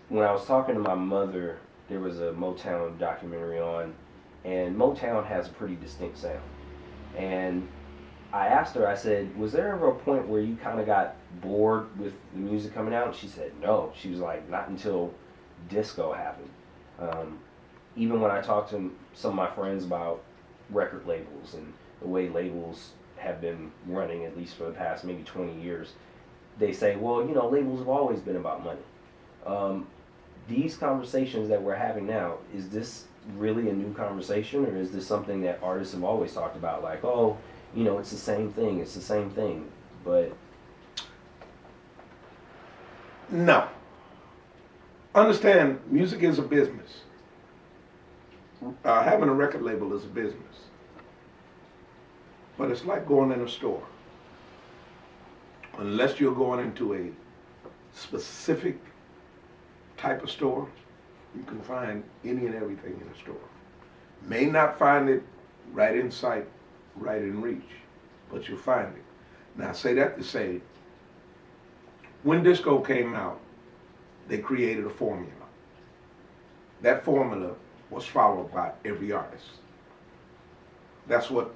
when I was talking to my mother, there was a Motown documentary on, and Motown has a pretty distinct sound. And I asked her, I said, was there ever a point where you kind of got bored with the music coming out? And she said, no. She was like, not until disco happened. Um, Even when I talked to some of my friends about record labels and the way labels have been running, at least for the past maybe 20 years, they say, well, you know, labels have always been about money. Um, these conversations that we're having now, is this really a new conversation, or is this something that artists have always talked about? Like, oh, you know, it's the same thing, it's the same thing, but... No. Understand, music is a business. Having a record label is a business. But it's like going in a store. Unless you're going into a specific type of store, you can find any and everything in a store. May not find it right in sight, right in reach, but you'll find it. Now I say that to say, when disco came out, they created a formula. That formula was followed by every artist. That's what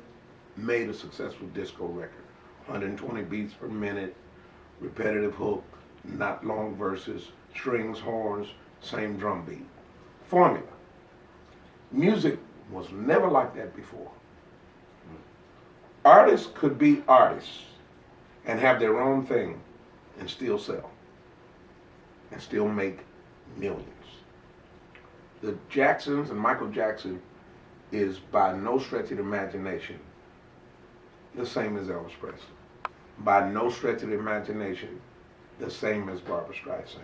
made a successful disco record. 120 beats per minute, repetitive hook, not long verses, strings, horns, same drum beat. Formula. Music was never like that before. Artists could be artists and have their own thing and still sell and still make millions. The Jacksons and Michael Jackson is by no stretch of the imagination the same as Elvis Presley. By no stretch of the imagination the same as Barbra Streisand.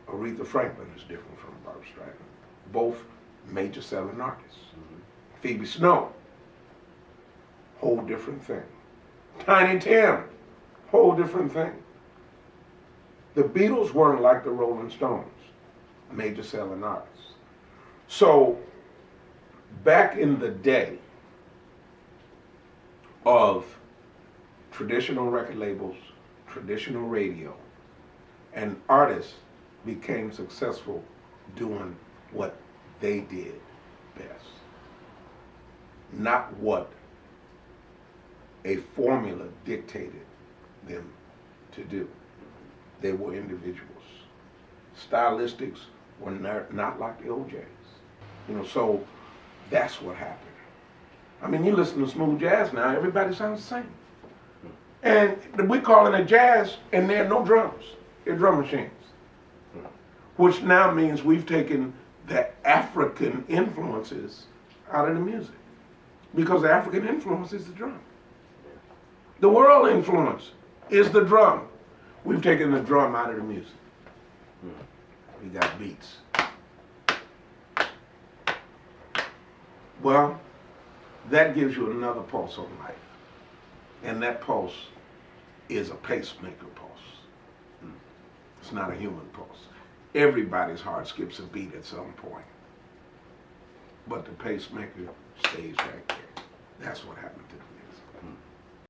Aretha Franklin is different from Barbra Streisand. Both major selling artists. Phoebe Snow, whole different thing. Tiny Tim, whole different thing. The Beatles weren't like the Rolling Stones, major selling artists. So back in the day of traditional record labels, traditional radio, and artists became successful doing what they did best, not what a formula dictated them to do. They were individuals. Stylistics were not like the OJs. You know, so that's what happened. I mean, you listen to smooth jazz now, everybody sounds the same. And we call it a jazz, and there are no drums. They're drum machines. Which now means we've taken the African influences out of the music. Because the African influence is the drum. The world influence is the drum. We've taken the drum out of the music. We got beats. Well, that gives you another pulse on life. And that pulse is a pacemaker pulse. It's not a human pulse. Everybody's heart skips a beat at some point. But the pacemaker stays right there. That's what happened to me.